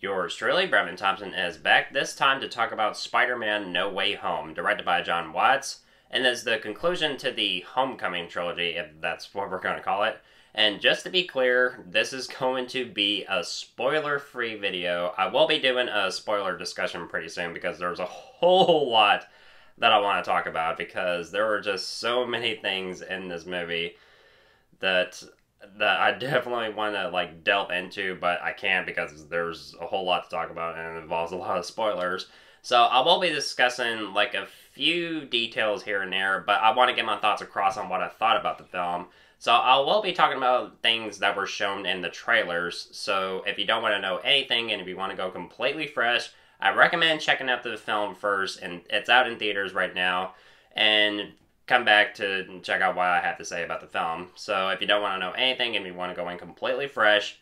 Yours truly, Brevin Thompson, is back this time to talk about Spider-Man No Way Home, directed by Jon Watts, and is the conclusion to the Homecoming trilogy, if that's what we're going to call it. And just to be clear, this is going to be a spoiler-free video. I will be doing a spoiler discussion pretty soon because there's a whole lot that I want to talk about because there were just so many things in this movie that I definitely want to delve into, but I can't because there's a whole lot to talk about and it involves a lot of spoilers. So I will be discussing a few details here and there, but I want to get my thoughts across on what I thought about the film. So I will be talking about things that were shown in the trailers. So if you don't want to know anything and if you want to go completely fresh, I recommend checking out the film first, and it's out in theaters right now. And come back to check out what I have to say about the film. So if you don't want to know anything and you want to go in completely fresh,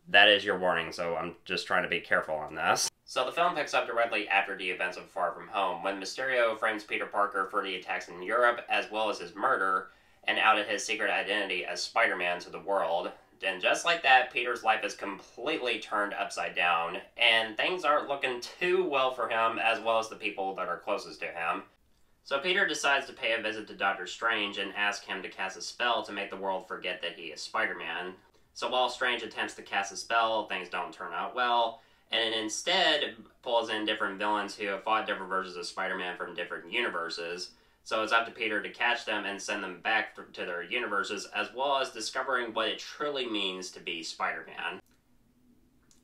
that is your warning, so I'm just trying to be careful on this. So the film picks up directly after the events of Far From Home, when Mysterio frames Peter Parker for the attacks in Europe, as well as his murder, and outed his secret identity as Spider-Man to the world. And just like that, Peter's life is completely turned upside down, and things aren't looking too well for him, as well as the people that are closest to him. So Peter decides to pay a visit to Doctor Strange and ask him to cast a spell to make the world forget that he is Spider-Man. So while Strange attempts to cast a spell, things don't turn out well, and instead pulls in different villains who have fought different versions of Spider-Man from different universes. So it's up to Peter to catch them and send them back to their universes, as well as discovering what it truly means to be Spider-Man.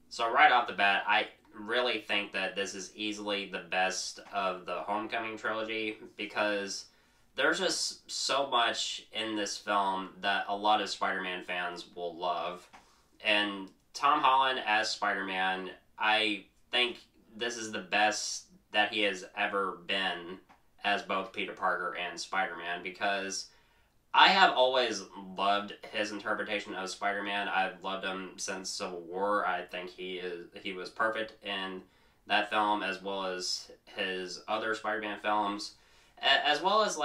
So right off the bat, I really think that this is easily the best of the Homecoming trilogy because there's just so much in this film that a lot of Spider-Man fans will love. And Tom Holland as Spider-Man, I think this is the best that he has ever been as both Peter Parker and Spider-Man, because I have always loved his interpretation of Spider-Man. I've loved him since Civil War. I think he was perfect in that film, as well as his other Spider-Man films, as well as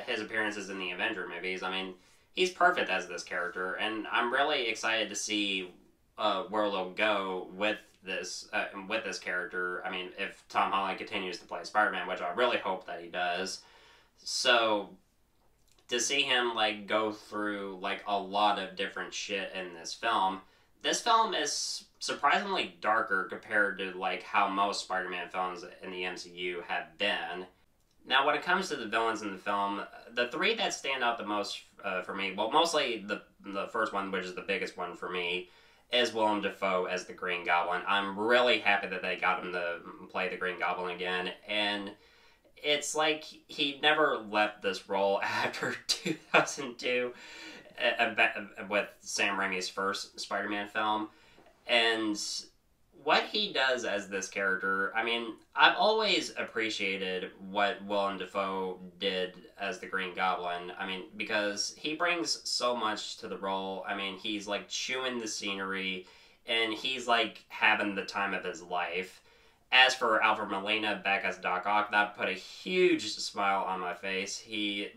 his appearances in the Avenger movies. I mean, he's perfect as this character, and I'm really excited to see where they'll go with this character. I mean, if Tom Holland continues to play Spider-Man, which I really hope that he does. So to see him go through a lot of different shit in this film is surprisingly darker compared to how most Spider-Man films in the MCU have been. Now, when it comes to the villains in the film, the three that stand out the most for me, well, mostly the first one, which is the biggest one for me, is Willem Dafoe as the Green Goblin. I'm really happy that they got him to play the Green Goblin again, and it's like he never left this role after 2002 with Sam Raimi's first Spider-Man film. And what he does as this character, I mean, I've always appreciated what Willem Dafoe did as the Green Goblin. I mean, because he brings so much to the role. I mean, he's chewing the scenery, and he's having the time of his life. As for Alfred Molina back as Doc Ock, that put a huge smile on my face. He's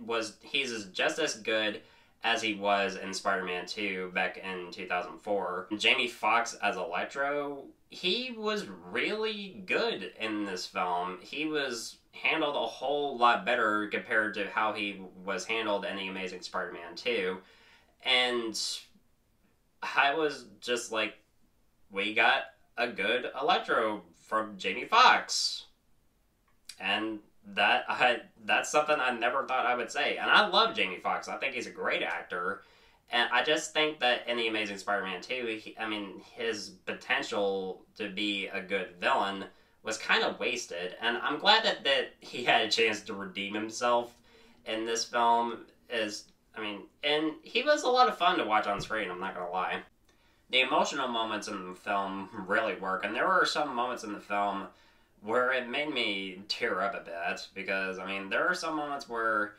just as good as he was in Spider-Man 2 back in 2004. Jamie Foxx as Electro, he was really good in this film. He was handled a whole lot better compared to how he was handled in The Amazing Spider-Man 2. And I was just we got a good Electro from Jamie Foxx. And that's something I never thought I would say. And I love Jamie Foxx. I think he's a great actor. And I just think that in The Amazing Spider-Man 2, his potential to be a good villain was kind of wasted. And I'm glad that he had a chance to redeem himself in this film. And he was a lot of fun to watch on screen, I'm not gonna lie. The emotional moments in the film really work, and there were some moments in the film where it made me tear up a bit, because, there are some moments where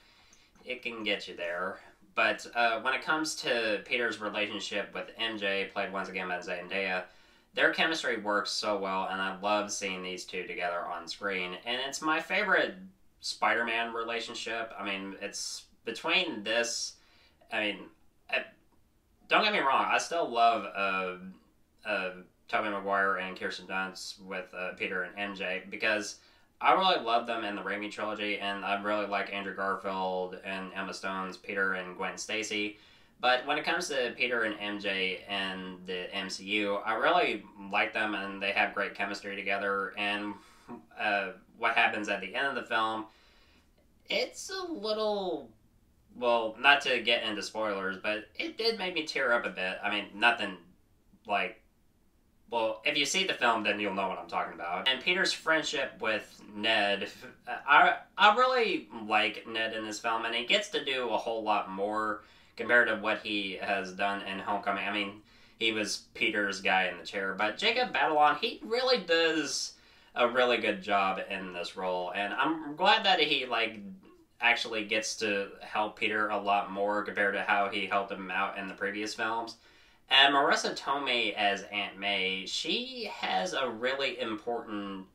it can get you there. But when it comes to Peter's relationship with MJ, played once again by Zendeya, their chemistry works so well, and I love seeing these two together on screen. And it's my favorite Spider-Man relationship. It's between this, don't get me wrong, I still love Tobey Maguire and Kirsten Dunst with Peter and MJ, because I really love them in the Raimi trilogy, and I really like Andrew Garfield and Emma Stone's Peter and Gwen Stacy. But when it comes to Peter and MJ and the MCU, I really like them, and they have great chemistry together. And what happens at the end of the film, it's a little, well, not to get into spoilers, but it did make me tear up a bit. I mean, nothing like, well, if you see the film, then you'll know what I'm talking about. And Peter's friendship with Ned, I really like Ned in this film, and he gets to do a whole lot more compared to what he has done in Homecoming. I mean, he was Peter's guy in the chair, but Jacob Batalon, he really does a really good job in this role, and I'm glad that he, like, actually gets to help Peter a lot more compared to how he helped him out in the previous films. And Marissa Tomei as Aunt May, she has a really important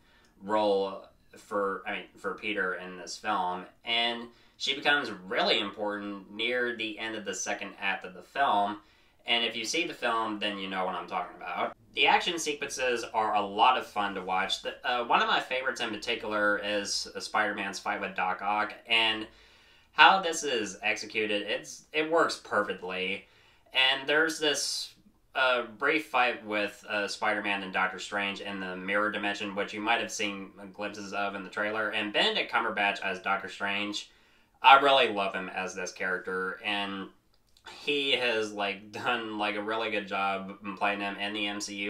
role for Peter in this film, and she becomes really important near the end of the second act of the film. And if you see the film, then you know what I'm talking about. The action sequences are a lot of fun to watch. One of my favorites in particular is Spider-Man's fight with Doc Ock, and how this is executed, it works perfectly. And there's this brief fight with Spider-Man and Doctor Strange in the mirror dimension, which you might have seen glimpses of in the trailer. And Benedict Cumberbatch as Doctor Strange, I really love him as this character, and he has, like, done, like, a really good job playing him in the MCU.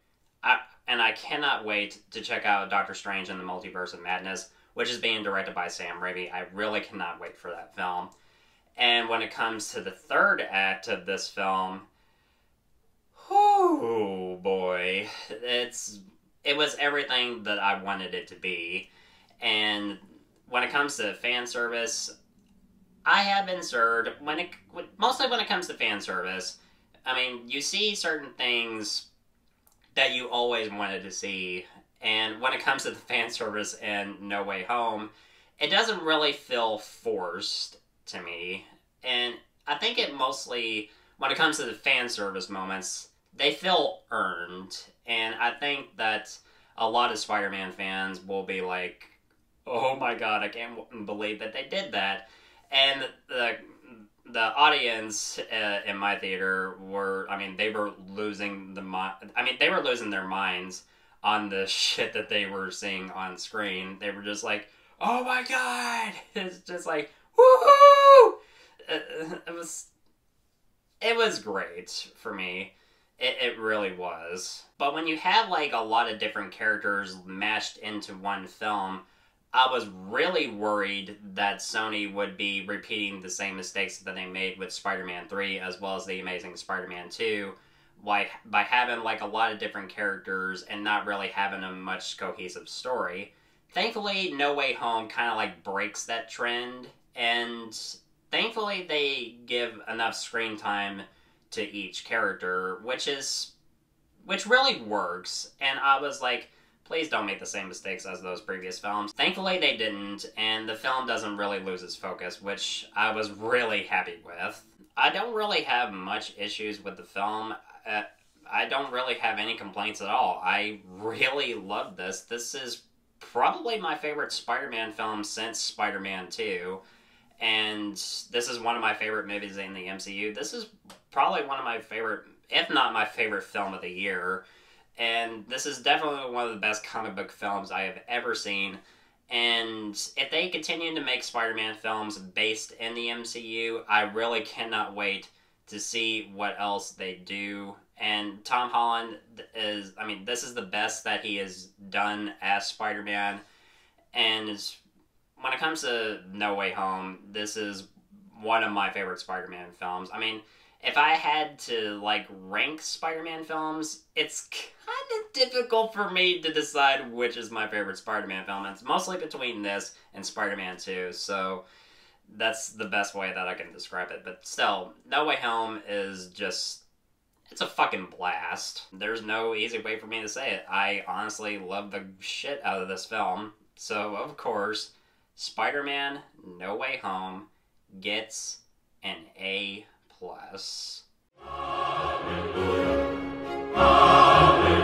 And I cannot wait to check out Doctor Strange in the Multiverse of Madness, which is being directed by Sam Raimi. I really cannot wait for that film. And when it comes to the third act of this film, oh boy, it was everything that I wanted it to be. And when it comes to fan service, I have been served. Mostly when it comes to fan service, I mean, you see certain things that you always wanted to see, and when it comes to the fan service in No Way Home, it doesn't really feel forced to me. And I think it mostly, when it comes to the fan service moments, they feel earned. And I think that a lot of Spider-Man fans will be like, oh my god, I can't believe that they did that. And the audience in my theater were, I mean, they were losing they were losing their minds on the shit that they were seeing on screen. They were just like, oh my god! It's just like, woohoo! It was great for me. It really was. But when you have, like, a lot of different characters mashed into one film, I was really worried that Sony would be repeating the same mistakes that they made with Spider-Man 3 as well as The Amazing Spider-Man 2 by having, like, a lot of different characters and not really having a much cohesive story. Thankfully, No Way Home kind of, like, breaks that trend, and thankfully they give enough screen time to each character, which really works. And I was like, please don't make the same mistakes as those previous films. Thankfully they didn't, and the film doesn't really lose its focus, which I was really happy with. I don't really have much issues with the film. I don't really have any complaints at all. I really love this. This is probably my favorite Spider-Man film since Spider-Man 2. And this is one of my favorite movies in the MCU. This is probably one of my favorite, if not my favorite film of the year. And this is definitely one of the best comic book films I have ever seen. And if they continue to make Spider-Man films based in the MCU, I really cannot wait to see what else they do. And Tom Holland is, I mean, this is the best that he has done as Spider-Man. And when it comes to No Way Home, this is one of my favorite Spider-Man films. I mean, if I had to, like, rank Spider-Man films, it's kind of difficult for me to decide which is my favorite Spider-Man film. It's mostly between this and Spider-Man 2, so that's the best way that I can describe it. But still, No Way Home is just, it's a fucking blast. There's no easy way for me to say it. I honestly love the shit out of this film. So, of course, Spider-Man No Way Home gets an A+. Hallelujah. Hallelujah.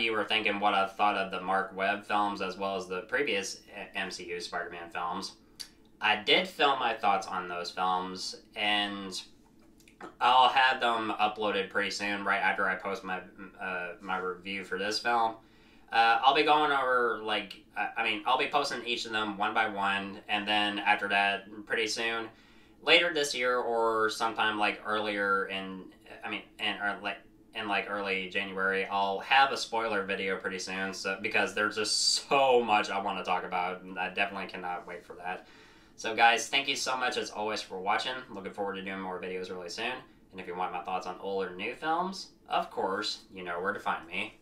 you were thinking what I thought of the Mark Webb films as well as the previous MCU Spider-Man films, I did film my thoughts on those films, and I'll have them uploaded pretty soon, right after I post my my review for this film. I'll be going over, like, I'll be posting each of them one by one, and then after that, pretty soon, later this year or sometime, like, earlier in early January, I'll have a spoiler video pretty soon, so because there's just so much I want to talk about, and I definitely cannot wait for that. So guys, thank you so much as always for watching. Looking forward to doing more videos really soon. And if you want my thoughts on old or new films, of course, you know where to find me.